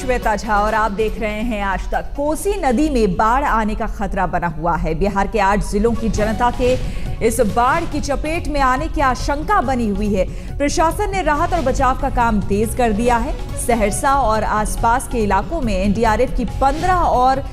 श्वेता झा और आप देख रहे हैं आज तक। कोसी नदी में बाढ़ आने का खतरा बना हुआ है। बिहार के 8 जिलों की जनता के इस बाढ़ की चपेट में आने की आशंका बनी हुई है। प्रशासन ने राहत और बचाव का काम तेज कर दिया है। सहरसा और आसपास के इलाकों में एनडीआरएफ की 15 और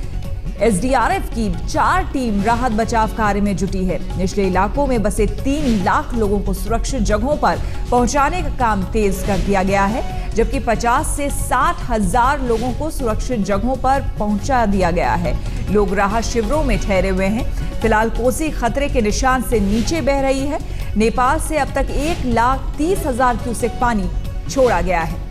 एसडीआरएफ की 4 टीम राहत बचाव कार्य में जुटी है। निचले इलाकों में बसे 3 लाख लोगों को सुरक्षित जगहों पर पहुंचाने का काम तेज कर दिया गया है, जबकि 50 से 60,000 लोगों को सुरक्षित जगहों पर पहुंचा दिया गया है। लोग राहत शिविरों में ठहरे हुए हैं। फिलहाल कोसी खतरे के निशान से नीचे बह रही है। नेपाल से अब तक 1,30,000 क्यूसेक पानी छोड़ा गया है।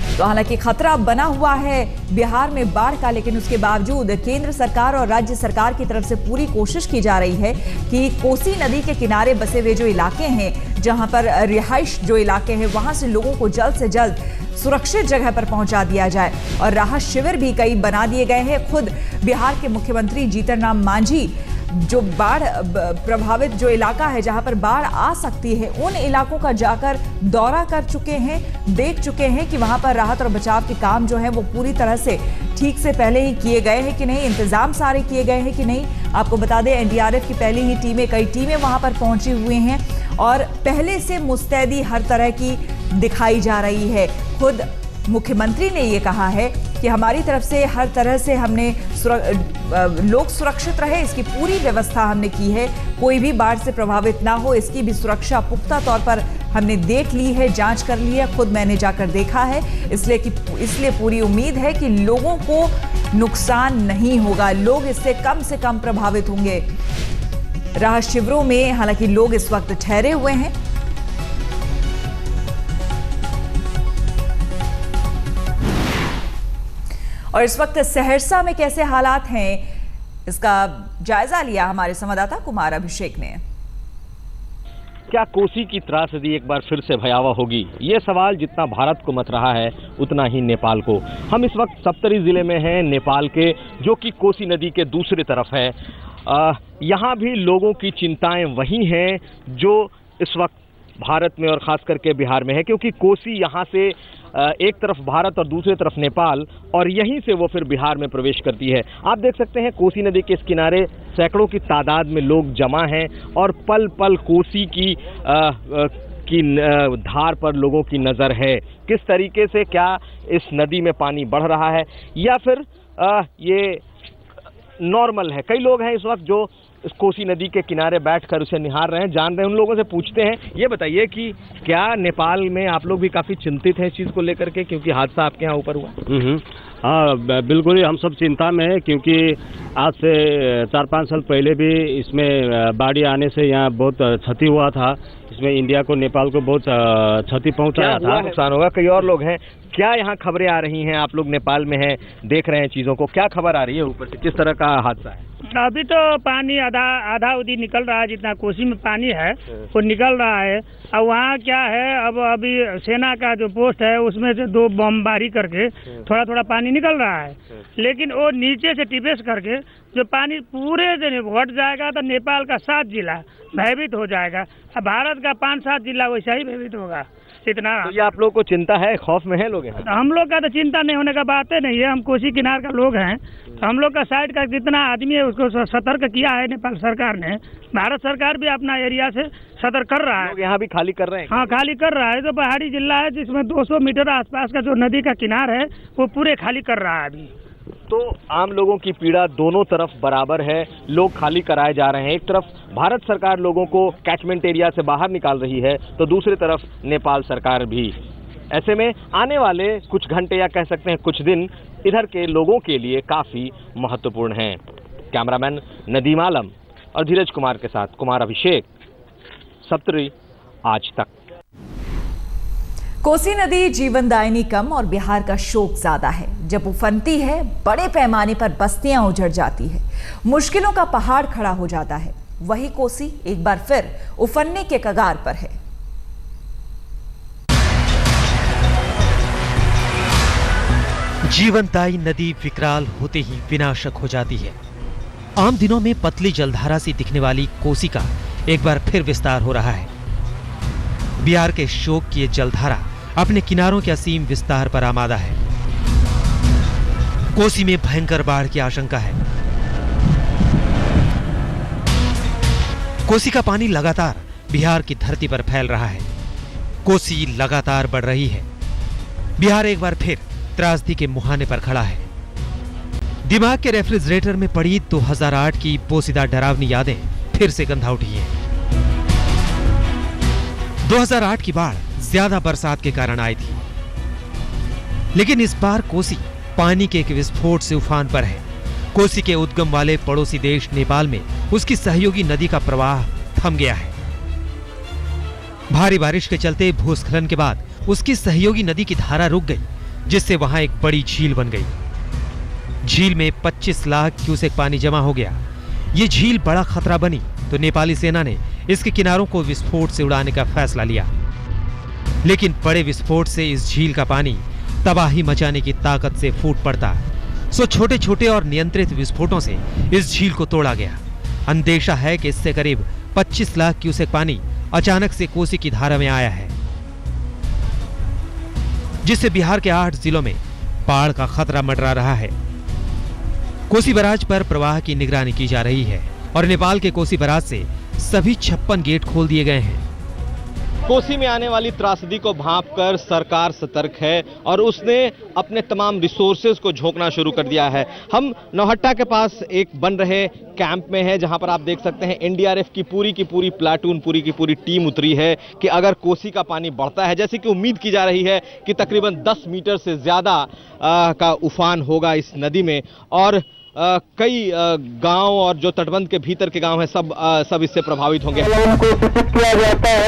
तो हालांकि खतरा बना हुआ है बिहार में बाढ़ का, लेकिन उसके बावजूद केंद्र सरकार और राज्य सरकार की तरफ से पूरी कोशिश की जा रही है कि कोसी नदी के किनारे बसे हुए जो इलाके हैं, जहां पर रिहाइश जो इलाके हैं, वहां से लोगों को जल्द से जल्द सुरक्षित जगह पर पहुंचा दिया जाए। और राहत शिविर भी कई बना दिए गए हैं। खुद बिहार के मुख्यमंत्री जीतन राम मांझी जो बाढ़ प्रभावित जो इलाका है, जहां पर बाढ़ आ सकती है, उन इलाकों का जाकर दौरा कर चुके हैं, देख चुके हैं कि वहां पर राहत और बचाव के काम जो है वो पूरी तरह से ठीक से पहले ही किए गए हैं कि नहीं, इंतजाम सारे किए गए हैं कि नहीं। आपको बता दें, एनडीआरएफ की पहली ही टीमें, कई टीमें वहां पर पहुंची हुई हैं और पहले से मुस्तैदी हर तरह की दिखाई जा रही है। खुद मुख्यमंत्री ने ये कहा है कि हमारी तरफ से हर तरह से हमने लोग सुरक्षित रहे, इसकी पूरी व्यवस्था हमने की है। कोई भी बाढ़ से प्रभावित ना हो, इसकी भी सुरक्षा पुख्ता तौर पर हमने देख ली है, जांच कर ली है। खुद मैंने जाकर देखा है, इसलिए पूरी उम्मीद है कि लोगों को नुकसान नहीं होगा, लोग इससे कम प्रभावित होंगे। राहत शिविरों में हालांकि लोग इस वक्त ठहरे हुए हैं। और इस वक्त सहरसा में कैसे हालात हैं, इसका जायजा लिया हमारे संवाददाता कुमार अभिषेक ने। क्या कोसी की त्रासदी एक बार फिर से भयावह होगी? ये सवाल जितना भारत को मत रहा है, उतना ही नेपाल को। हम इस वक्त सप्तरी जिले में हैं, नेपाल के, जो कि कोसी नदी के दूसरी तरफ है। यहाँ भी लोगों की चिंताएं वही हैं जो इस वक्त भारत में और खास करके बिहार में है, क्योंकि कोसी यहाँ से एक तरफ भारत और दूसरी तरफ नेपाल, और यहीं से वो फिर बिहार में प्रवेश करती है। आप देख सकते हैं कोसी नदी के इस किनारे सैकड़ों की तादाद में लोग जमा हैं और पल पल कोसी की धार पर लोगों की नज़र है। किस तरीके से, क्या इस नदी में पानी बढ़ रहा है या फिर ये नॉर्मल है? कई लोग हैं इस वक्त जो इस कोसी नदी के किनारे बैठकर उसे निहार रहे हैं, जान रहे हैं। उन लोगों से पूछते हैं। ये बताइए कि क्या नेपाल में आप लोग भी काफ़ी चिंतित हैं इस चीज़ को लेकर के, क्योंकि हादसा आपके यहाँ ऊपर हुआ? हाँ, बिल्कुल ही हम सब चिंता में है, क्योंकि आज से 4-5 साल पहले भी इसमें बाढ़ आने से यहाँ बहुत क्षति हुआ था। इसमें इंडिया को, नेपाल को बहुत क्षति पहुँचाया था। नुकसान होगा। कई और लोग हैं। क्या यहाँ खबरें आ रही हैं? आप लोग नेपाल में हैं, देख रहे हैं चीज़ों को, क्या खबर आ रही है ऊपर से? किस तरह का हादसा है? अभी तो पानी आधा उदी निकल रहा है, जितना कोसी में पानी है वो निकल रहा है। अब वहाँ क्या है, अब अभी सेना का जो पोस्ट है उसमें से 2 बमबारी करके थोड़ा पानी निकल रहा है, लेकिन वो नीचे से टिपेस करके जो पानी पूरे दिन घट जाएगा तो नेपाल का 7 जिला भयभीत हो जाएगा। अब भारत का 5-7 जिला वैसा ही भयभीत होगा। इतना तो ये आप लोग को चिंता है, खौफ में है लोग यहाँ? हम लोग का तो चिंता नहीं होने का बात है नहीं है। हम कोसी किनार का लोग हैं, तो हम लोग का साइड का जितना आदमी है उसको सतर्क किया है नेपाल सरकार ने। भारत सरकार भी अपना एरिया से सतर्क कर रहा है। लोग यहाँ भी खाली कर रहे हैं? हाँ, खाली कर रहा है। तो पहाड़ी जिला है जिसमें 200 मीटर आसपास का जो नदी का किनार है वो पूरे खाली कर रहा है अभी। तो आम लोगों की पीड़ा दोनों तरफ बराबर है। लोग खाली कराए जा रहे हैं। एक तरफ भारत सरकार लोगों को कैचमेंट एरिया से बाहर निकाल रही है, तो दूसरी तरफ नेपाल सरकार भी। ऐसे में आने वाले कुछ घंटे या कह सकते हैं कुछ दिन इधर के लोगों के लिए काफ़ी महत्वपूर्ण हैं। कैमरामैन नदीम आलम और धीरज कुमार के साथ कुमार अभिषेक, सप्तरी आज तक। कोसी नदी जीवनदायिनी कम और बिहार का शोक ज्यादा है। जब उफनती है, बड़े पैमाने पर बस्तियां उजड़ जाती है, मुश्किलों का पहाड़ खड़ा हो जाता है। वही कोसी एक बार फिर उफनने के कगार पर है। जीवनदायी नदी विकराल होते ही विनाशक हो जाती है। आम दिनों में पतली जलधारा सी दिखने वाली कोसी का एक बार फिर विस्तार हो रहा है। बिहार के शोक की ये जलधारा अपने किनारों के असीम विस्तार पर आमादा है। कोसी में भयंकर बाढ़ की आशंका है। कोसी का पानी लगातार बिहार की धरती पर फैल रहा है। कोसी लगातार बढ़ रही है। बिहार एक बार फिर त्रासदी के मुहाने पर खड़ा है। दिमाग के रेफ्रिजरेटर में पड़ी 2008 की पोसीदा डरावनी यादें फिर से गंधा उठी हैं। 2008 की बाढ़ ज्यादा बरसात के कारण आई थी, लेकिन इस बार कोसी पानी के एक विस्फोट से उफान पर है। कोसी के उद्गम वाले पड़ोसी देश नेपाल में उसकी सहयोगी नदी का प्रवाह थम गया है। भारी बारिश के चलते भूस्खलन के बाद उसकी सहयोगी नदी की धारा रुक गई, जिससे वहां एक बड़ी झील बन गई। झील में 25 लाख क्यूसेक पानी जमा हो गया। ये झील बड़ा खतरा बनी तो नेपाली सेना ने इसके किनारों को विस्फोट से उड़ाने का फैसला लिया, लेकिन बड़े विस्फोट से इस झील का पानी तबाही मचाने की ताकत से फूट पड़ता। सो छोटे छोटे और नियंत्रित विस्फोटों से इस झील को तोड़ा गया। अंदेशा है कि इससे करीब 25 लाख क्यूसेक पानी अचानक से कोसी की धारा में आया है, जिससे बिहार के 8 जिलों में बाढ़ का खतरा मंडरा रहा है। कोसी बराज पर प्रवाह की निगरानी की जा रही है और नेपाल के कोसी बराज से सभी 56 गेट खोल दिए गए हैं। कोसी में आने वाली त्रासदी को भांपकर सरकार सतर्क है और उसने अपने तमाम रिसोर्सेज को झोंकना शुरू कर दिया है। हम नौहट्टा के पास एक बन रहे कैंप में है, जहां पर आप देख सकते हैं एनडीआरएफ की पूरी प्लाटून, पूरी की पूरी टीम उतरी है कि अगर कोसी का पानी बढ़ता है, जैसे कि उम्मीद की जा रही है कि तकरीबन 10 मीटर से ज्यादा का उफान होगा इस नदी में, और कई गांव और जो तटबंध के भीतर के गांव हैं सब इससे प्रभावित होंगे।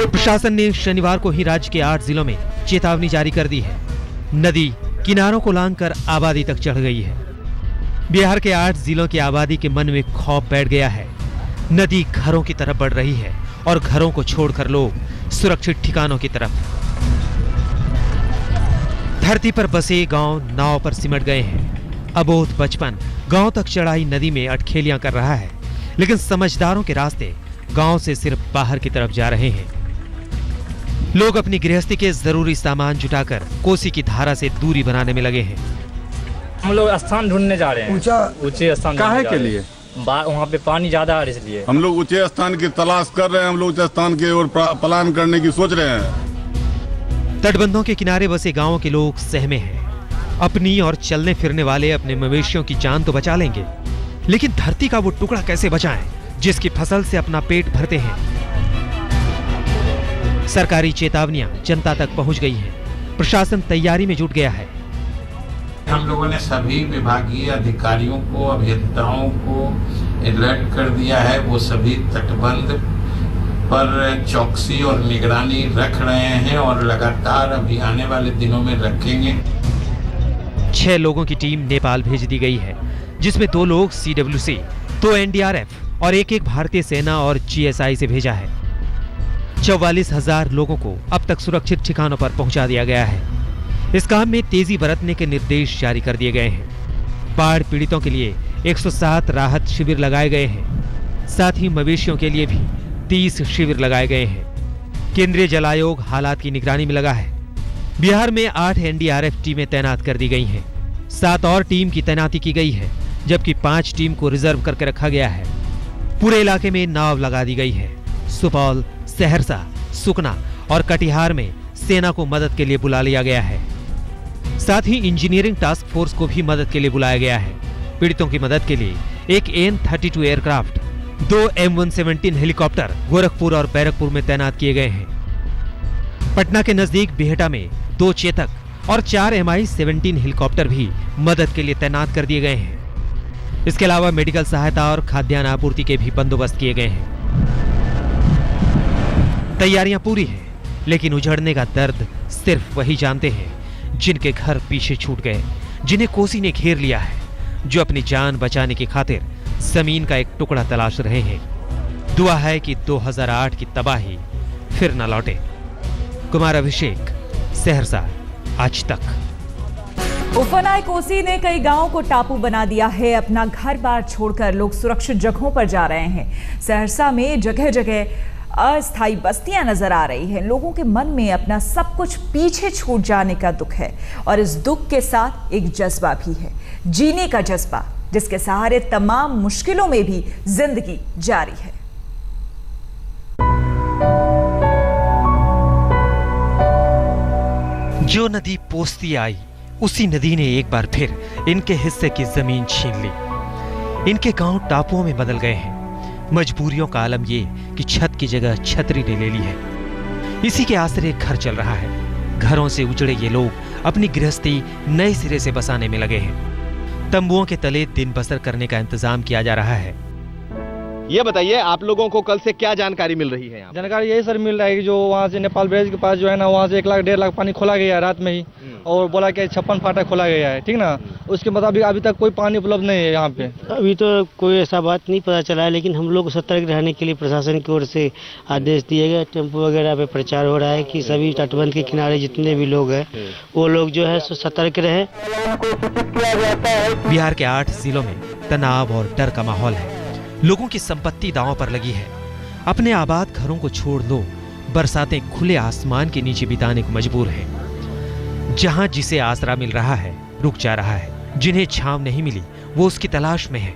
प्रशासन ने शनिवार को ही राज्य के 8 जिलों में चेतावनी जारी कर दी है। नदी किनारों को लांघकर आबादी तक चढ़ गई है। बिहार के 8 जिलों की आबादी के मन में खौफ बैठ गया है। नदी घरों की तरफ बढ़ रही है और घरों को छोड़कर लोग सुरक्षित ठिकानों की तरफ। धरती पर बसे गांव नाव पर सिमट गए हैं। अबोध बचपन गांव तक चढ़ाई नदी में अटखेलियां कर रहा है, लेकिन समझदारों के रास्ते गांव से सिर्फ बाहर की तरफ जा रहे हैं। लोग अपनी गृहस्थी के जरूरी सामान जुटाकर कोसी की धारा से दूरी बनाने में लगे हैं। हम लोग स्थान ढूंढने जा रहे हैं, ऊंचे स्थान काहे के लिए? वहाँ पे पानी ज्यादा है, इसलिए हम लोग ऊंचे स्थान की तलाश कर रहे हैं। हम लोग ऊंचे स्थान की ओर प्लान करने की सोच रहे हैं। तटबंधों के किनारे बसे गांवों के लोग सहमे हैं। अपनी और चलने फिरने वाले अपने मवेशियों की जान तो बचा लेंगे, लेकिन धरती का वो टुकड़ा कैसे बचाएं जिसकी फसल से अपना पेट भरते हैं। सरकारी चेतावनियां जनता तक पहुंच गई हैं। प्रशासन तैयारी में जुट गया है। हम लोगों ने सभी विभागीय अधिकारियों को, अभियंताओं को अलर्ट कर दिया है। वो सभी तटबंध पर चौकसी और निगरानी रख रहे हैं और लगातार अभी आने वाले दिनों में रखेंगे। 6 लोगों की टीम नेपाल भेज दी गई है, जिसमें 2 लोग CWC, 2 NDRF और एक भारतीय सेना और GSI से भेजा है। 44,000 लोगों को अब तक सुरक्षित ठिकानों पर पहुंचा दिया गया है। इस काम में तेजी बरतने के निर्देश जारी कर दिए गए हैं। बाढ़ पीड़ितों के लिए 107 राहत शिविर लगाए गए हैं। साथ ही मवेशियों के लिए भी 30 शिविर लगाए गए हैं। केंद्रीय जल आयोग हालात की निगरानी में लगा है। बिहार में 8 NDRF टीमें तैनात कर दी गई हैं। 7 और टीम की तैनाती की गई है, जबकि 5 टीम को रिजर्व करके रखा गया है। पूरे इलाके में नाव लगा दी गई है। सुपौल, सहरसा, सुकना और कटिहार में सेना को मदद के लिए बुला लिया गया है। साथ ही इंजीनियरिंग टास्क फोर्स को भी मदद के लिए बुलाया गया है। पीड़ितों की मदद के लिए एक AN-32 aircraft, 2 M117 helicopter Gorakhpur और बैरकपुर में तैनात किए गए हैं। पटना के नजदीक बिहटा में 2 चेतक और 4 MI-17 हेलीकॉप्टर भी मदद के लिए तैनात कर दिए गए हैं। इसके अलावा मेडिकल सहायता और खाद्यान्न आपूर्ति के भी बंदोबस्त किए गए हैं। तैयारियां पूरी हैं, लेकिन उजड़ने का दर्द सिर्फ वही जानते हैं जिनके घर पीछे छूट गए, जिन्हें कोसी ने घेर लिया है, जो अपनी जान बचाने की खातिर जमीन का एक टुकड़ा तलाश रहे हैं। दुआ है कि 2008 की तबाही फिर न लौटे। कुमार अभिषेक, सहरसा, आज तक। उफान आए कोसी ने कई गांवों को टापू बना दिया है। अपना घर बार छोड़कर लोग सुरक्षित जगहों पर जा रहे हैं। सहरसा में जगह जगह अस्थायी बस्तियां नजर आ रही हैं। लोगों के मन में अपना सब कुछ पीछे छूट जाने का दुख है और इस दुख के साथ एक जज्बा भी है, जीने का जज्बा, जिसके सहारे तमाम मुश्किलों में भी जिंदगी जारी है। जो नदी पोसती आई, उसी नदी ने एक बार फिर इनके हिस्से की जमीन छीन ली। इनके गांव टापुओं में बदल गए हैं। मजबूरियों का आलम ये कि छत की जगह छतरी ने ले ली है। इसी के आसरे घर चल रहा है। घरों से उजड़े ये लोग अपनी गृहस्थी नए सिरे से बसाने में लगे हैं। तंबुओं के तले दिन बसर करने का इंतजाम किया जा रहा है। ये बताइए, आप लोगों को कल से क्या जानकारी मिल रही है? जानकारी यही सर मिल रहा है कि जो वहाँ से नेपाल ब्रिज के पास जो है ना, वहाँ से 1 लाख 1.5 लाख पानी खोला गया है रात में ही, और बोला कि 56 फाटक खोला गया है, ठीक ना। उसके मुताबिक अभी तक कोई पानी उपलब्ध नहीं है यहाँ पे। अभी तो कोई ऐसा बात नहीं पता चला है, लेकिन हम लोग सतर्क रहने के लिए प्रशासन की ओर से आदेश दिए गए। टेम्पो वगैरह पे प्रचार हो रहा है कि सभी तटबंध के किनारे जितने भी लोग हैं वो लोग जो है सतर्क रहे। बिहार के 8 जिलों में तनाव और डर का माहौल है। लोगों की संपत्ति दांव पर लगी है। अपने आबाद घरों को छोड़ लो, बरसातें खुले आसमान के नीचे बिताने को मजबूर है। जहां जिसे आसरा मिल रहा है रुक जा रहा है, जिन्हें छांव नहीं मिली वो उसकी तलाश में है।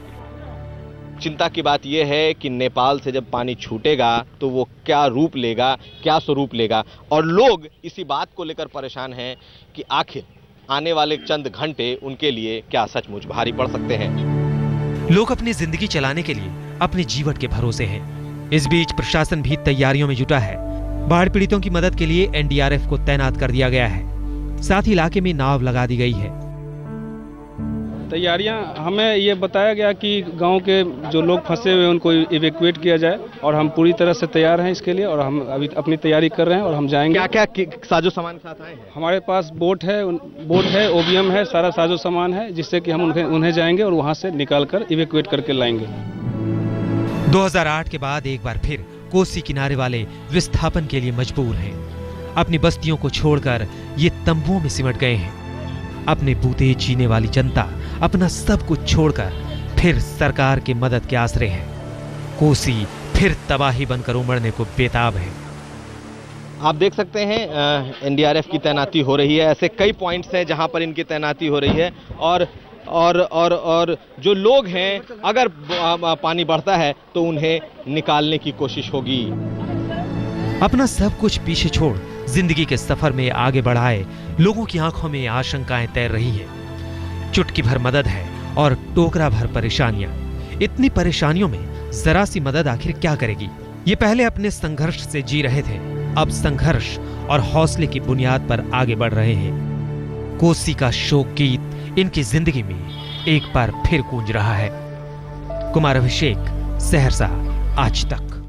चिंता की बात यह है कि नेपाल से जब पानी छूटेगा तो वो क्या रूप लेगा, क्या स्वरूप लेगा, और लोग इसी बात को लेकर परेशान हैं कि आखिर आने वाले चंद घंटे उनके लिए क्या सचमुच भारी पड़ सकते हैं। लोग अपनी जिंदगी चलाने के लिए अपने जीवन के भरोसे हैं। इस बीच प्रशासन भी तैयारियों में जुटा है। बाढ़ पीड़ितों की मदद के लिए एनडीआरएफ को तैनात कर दिया गया है। साथ ही इलाके में नाव लगा दी गई है। तैयारियां हमें ये बताया गया कि गांव के जो लोग फंसे हुए उनको इवैक्यूएट किया जाए, और हम पूरी तरह से तैयार हैं इसके लिए, और हम अभी अपनी तैयारी कर रहे हैं और हम जाएंगे। क्या क्या साजो सामान के साथ आए हैं? हमारे पास बोट है, ओबीएम है, सारा साजो सामान है, जिससे कि हम उन्हें जाएंगे और वहां से निकाल कर इवैक्यूएट करके लाएंगे। 2008 के बाद एक बार फिर कोसी किनारे वाले विस्थापन के लिए मजबूर हैं। अपनी बस्तियों को छोड़कर ये तंबुओं में सिमट गए हैं। अपने बूते जीने वाली जनता अपना सब कुछ छोड़कर फिर सरकार के मदद के आसरे है। कोसी फिर तबाही बनकर उमड़ने को बेताब है। आप देख सकते हैं एनडीआरएफ की तैनाती हो रही है। ऐसे कई पॉइंट्स हैं जहां पर इनकी तैनाती हो रही है, और जो लोग हैं, अगर पानी बढ़ता है तो उन्हें निकालने की कोशिश होगी। अपना सब कुछ पीछे छोड़ जिंदगी के सफर में आगे बढ़ाए लोगों की आंखों में आशंकाएं तैर रही है। चुटकी भर मदद है और टोकरा भर परेशानियां। इतनी परेशानियों में जरा सी मदद आखिर क्या करेगी? ये पहले अपने संघर्ष से जी रहे थे, अब संघर्ष और हौसले की बुनियाद पर आगे बढ़ रहे हैं। कोसी का शोक गीत इनकी जिंदगी में एक बार फिर गूंज रहा है। कुमार अभिषेक, सहरसा, आज तक।